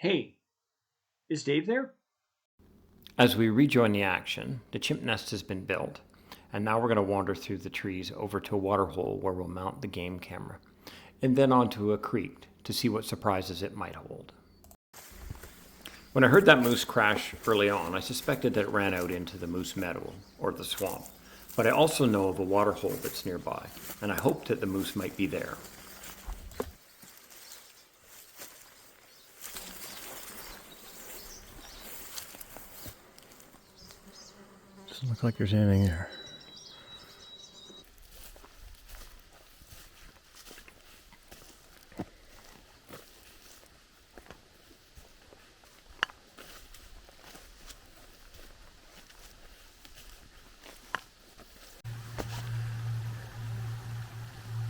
Hey, is Dave there? As we rejoin the action, the chimp nest has been built, and now we're going to wander through the trees over to a water hole where we'll mount the game camera, and then onto a creek to see what surprises it might hold. When I heard that moose crash early on, I suspected that it ran out into the moose meadow or the swamp, but I also know of a water hole that's nearby, and I hoped that the moose might be there. Doesn't look like there's anything there.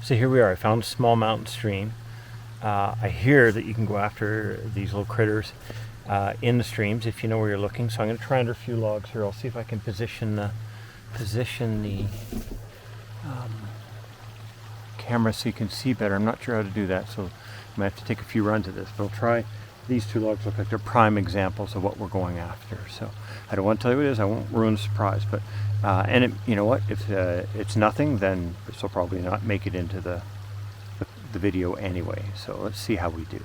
So here we are. I found a small mountain stream. I hear that you can go after these little critters in the streams if you know where you're looking. So I'm going to try under a few logs here. I'll see if I can position the camera so you can see better. I'm not sure how to do that, so I might have to take a few runs at this. But I'll try. These two logs look like they're prime examples of what we're going after. So I don't want to tell you what it is. I won't ruin the surprise. But you know what? If it's nothing, then this will probably not make it into the video anyway. So let's see how we do.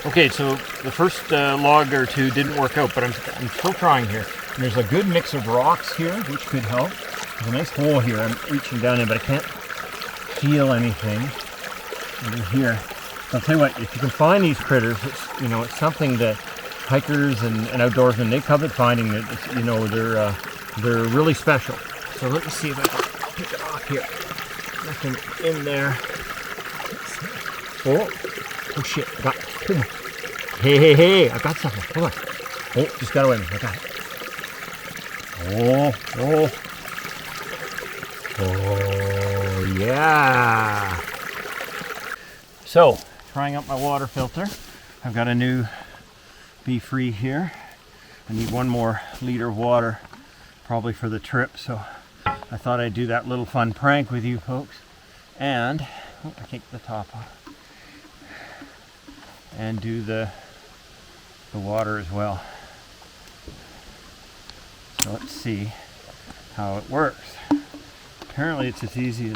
Okay, so the first log or two didn't work out, but I'm still trying here. And there's a good mix of rocks here, which could help. There's a nice hole here. I'm reaching down in, but I can't feel anything over here. I'll tell you what, if you can find these critters, it's something that hikers and outdoorsmen, they covet finding that, they're really special. So let me see if I can pick it off here. Nothing in there. Oh shit, hey, I got something. Hold on. Oh, just got away from me. I got it. Oh, yeah. So, trying out my water filter. I've got a new Be Free here. I need 1 more liter of water, probably for the trip. So I thought I'd do that little fun prank with you folks. And, I can't get the top off. And do the water as well. So let's see how it works. Apparently it's as easy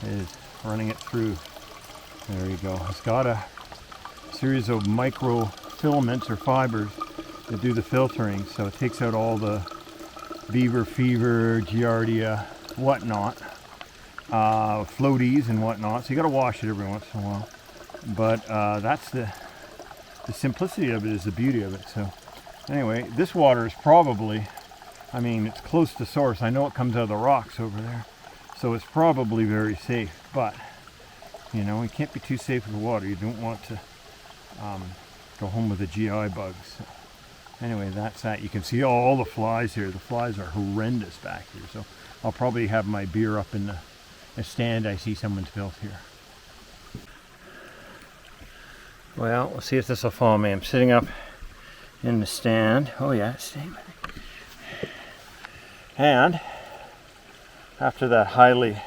as running it through. There you go. It's got a series of micro filaments or fibers that do the filtering, so it takes out all the beaver fever, giardia, whatnot, floaties and whatnot. So you got to wash it every once in a while. But that's the simplicity of it, is the beauty of it. So anyway, this water is probably, it's close to source. I know it comes out of the rocks over there, so it's probably very safe. But you can't be too safe with the water. You don't want to go home with the GI bugs. So anyway, that's that. You can see all the flies here. The flies are horrendous back here. So I'll probably have my beer up in the stand I see someone's built here. Well, let's see if this will follow me. I'm sitting up in the stand. Oh yeah, it's staying. And after that highly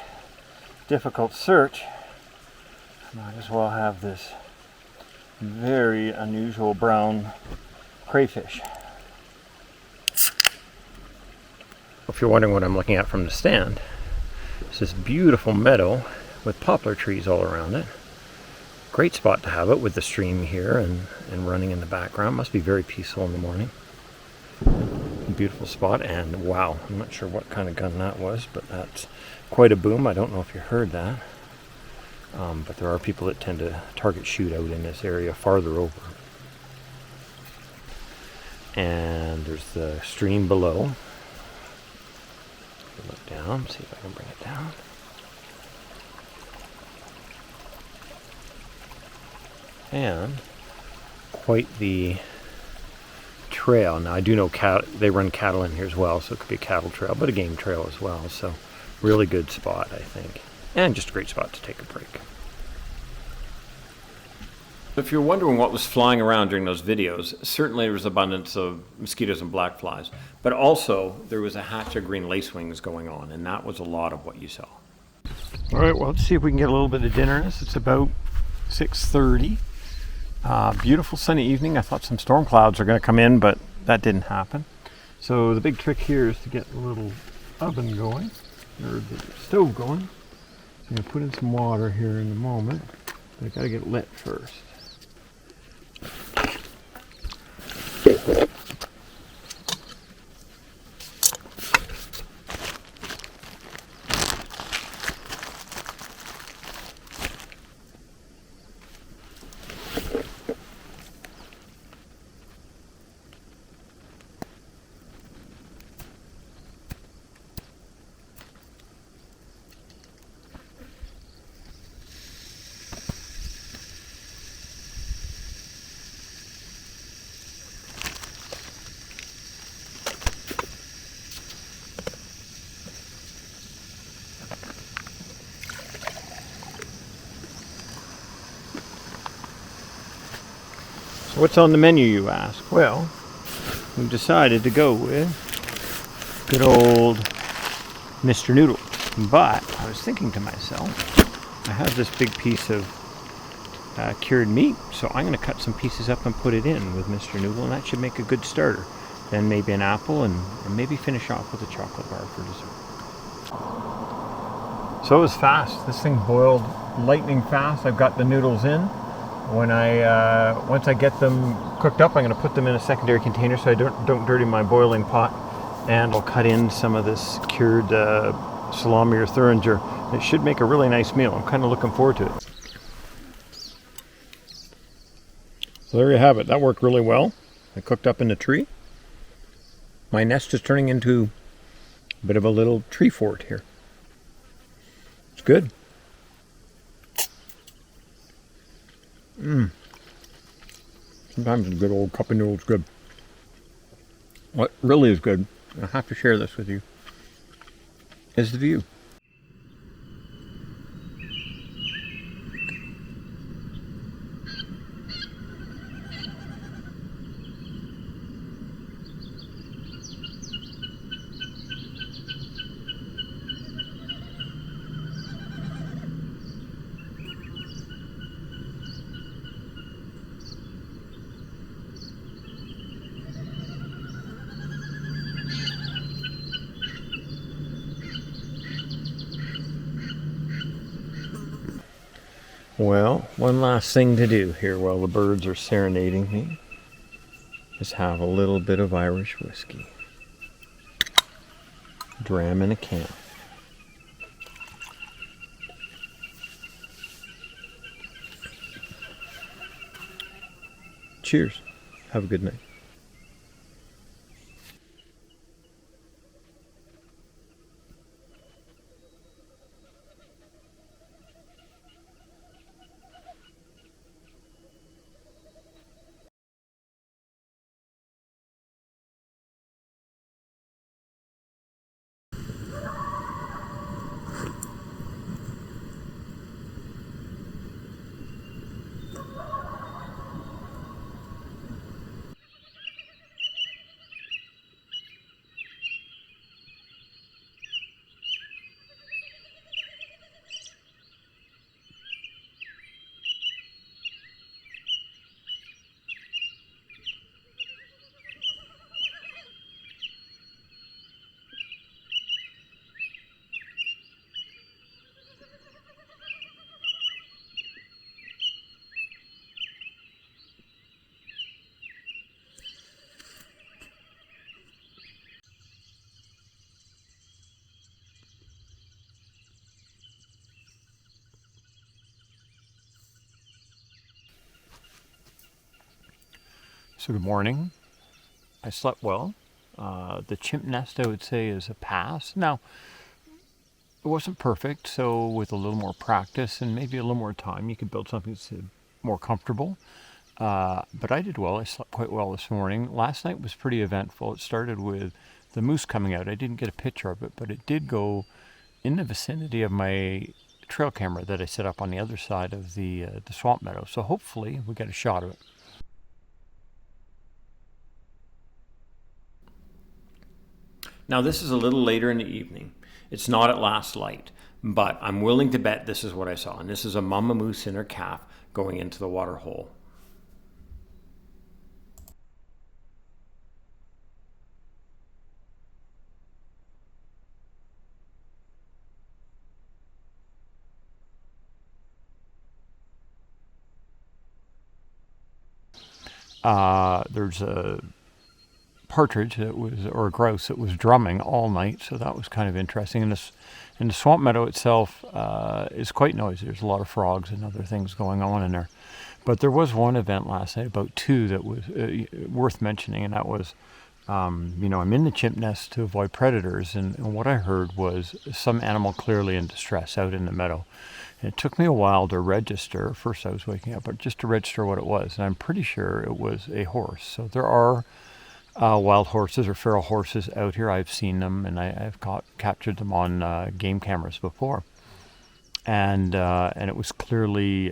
difficult search, I might as well have this very unusual brown crayfish. If you're wondering what I'm looking at from the stand, it's this beautiful meadow with poplar trees all around it. Great spot to have it with the stream here and running in the background. Must be very peaceful in the morning. Beautiful spot, and wow, I'm not sure what kind of gun that was, but that's quite a boom. I don't know if you heard that. But there are people that tend to target shoot out in this area farther over. And there's the stream below. Look down, see if I can bring it down. And quite the trail. Now I do know they run cattle in here as well, so it could be a cattle trail, but a game trail as well. So really good spot, I think. And just a great spot to take a break. If you're wondering what was flying around during those videos, certainly there was abundance of mosquitoes and black flies, but also there was a hatch of green lacewings going on, and that was a lot of what you saw. All right, well, let's see if we can get a little bit of dinner in us. It's about 6:30. Beautiful sunny evening. I thought some storm clouds are going to come in, but that didn't happen. So the big trick here is to get the little oven going, or the stove going. I'm going to put in some water here in a moment, but I got to get it lit first. So what's on the menu, you ask? Well, we've decided to go with good old Mr. Noodle. But I was thinking to myself, I have this big piece of cured meat, so I'm going to cut some pieces up and put it in with Mr. Noodle, and that should make a good starter. Then maybe an apple, and maybe finish off with a chocolate bar for dessert. So it was fast. This thing boiled lightning fast. I've got the noodles in. When once I get them cooked up, I'm going to put them in a secondary container so I don't dirty my boiling pot, and I'll cut in some of this cured salami or Thuringer. It should make a really nice meal. I'm kind of looking forward to it. So there you have it. That worked really well. I cooked up in the tree. My nest is turning into a bit of a little tree fort here. It's good. Sometimes a good old cup of noodles is good. What really is good, I have to share this with you, is the view. Well, one last thing to do here while the birds are serenading me is have a little bit of Irish whiskey. Dram in a can. Cheers. Have a good night. So good morning. I slept well. The chimp nest, I would say, is a pass. Now, it wasn't perfect, so with a little more practice and maybe a little more time, you could build something that's more comfortable. But I did well. I slept quite well this morning. Last night was pretty eventful. It started with the moose coming out. I didn't get a picture of it, but it did go in the vicinity of my trail camera that I set up on the other side of the swamp meadow. So hopefully we get a shot of it. Now this is a little later in the evening. It's not at last light, but I'm willing to bet this is what I saw. And this is a mama moose and her calf going into the water hole. There's a partridge that was, or a grouse that was drumming all night, so that was kind of interesting. And the swamp meadow itself is quite noisy. There's a lot of frogs and other things going on in there. But there was one event last night, about two, that was worth mentioning, and that was, I'm in the chimp nest to avoid predators, and what I heard was some animal clearly in distress out in the meadow. And it took me a while to register. First I was waking up, but just to register what it was, and I'm pretty sure it was a horse. So there are wild horses or feral horses out here. I've seen them, and I've captured them on game cameras before. And it was clearly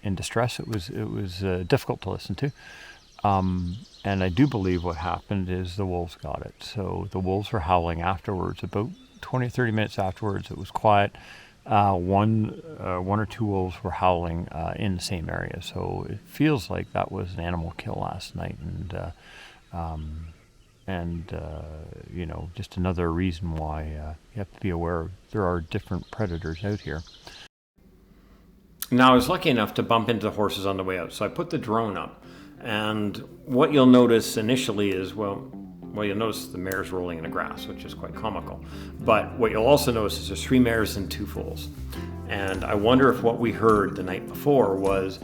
in distress. It was difficult to listen to. And I do believe what happened is the wolves got it. So the wolves were howling afterwards. About 20 or 30 minutes afterwards, it was quiet. One or two wolves were howling in the same area. So it feels like that was an animal kill last night. And just another reason why you have to be aware there are different predators out here. Now, I was lucky enough to bump into the horses on the way out, so I put the drone up. And what you'll notice initially is, you'll notice the mares rolling in the grass, which is quite comical. But what you'll also notice is there's 3 mares and 2 foals. And I wonder if what we heard the night before was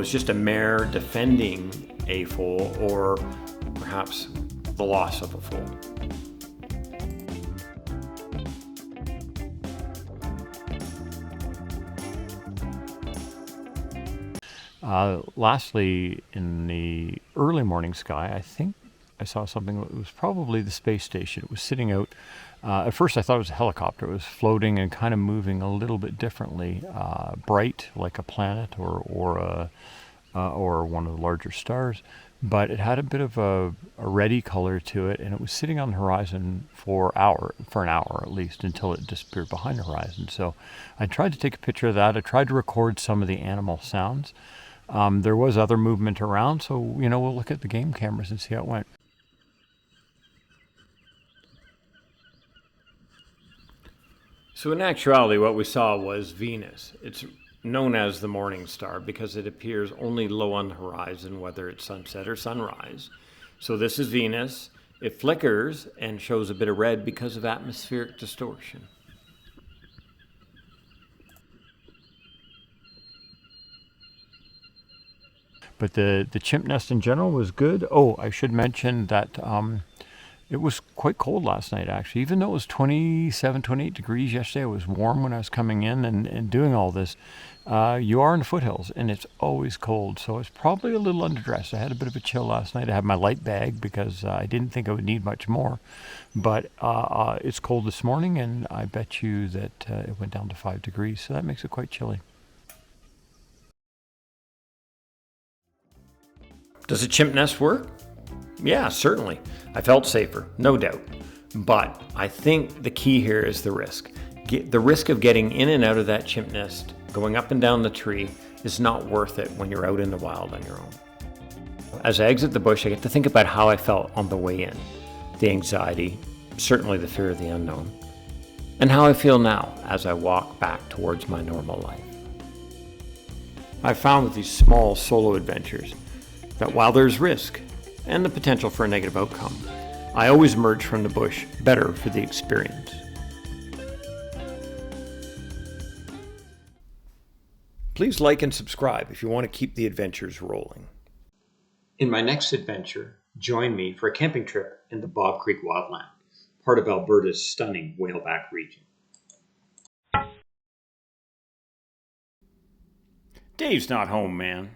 just a mare defending a foal, or perhaps the loss of a foal. Lastly, in the early morning sky, I think I saw something that was probably the space station. It was sitting out. At first, I thought it was a helicopter. It was floating and kind of moving a little bit differently, bright like a planet or one of the larger stars. But it had a bit of a reddy color to it, and it was sitting on the horizon for an hour at least, until it disappeared behind the horizon. So I tried to take a picture of that. I tried to record some of the animal sounds. There was other movement around, so we'll look at the game cameras and see how it went. So in actuality, what we saw was Venus. It's known as the morning star because it appears only low on the horizon, whether it's sunset or sunrise. So this is Venus. It flickers and shows a bit of red because of atmospheric distortion. But the chimp nest in general was good. Oh, I should mention that it was quite cold last night, actually. Even though it was 27, 28 degrees yesterday, it was warm when I was coming in and doing all this. You are in the foothills, and it's always cold, so it's probably a little underdressed. I had a bit of a chill last night. I had my light bag because I didn't think I would need much more. But it's cold this morning, and I bet you that it went down to 5 degrees, so that makes it quite chilly. Does a chimp nest work? Yeah, certainly. I felt safer, no doubt. But I think the key here is the risk. The risk of getting in and out of that chimp nest, going up and down the tree, is not worth it when you're out in the wild on your own. As I exit the bush, I get to think about how I felt on the way in. The anxiety, certainly the fear of the unknown, and how I feel now as I walk back towards my normal life. I've found with these small solo adventures that while there's risk and the potential for a negative outcome, I always emerge from the bush better for the experience. Please like and subscribe if you want to keep the adventures rolling. In my next adventure, join me for a camping trip in the Bob Creek Wildland, part of Alberta's stunning Whaleback region. Dave's not home, man.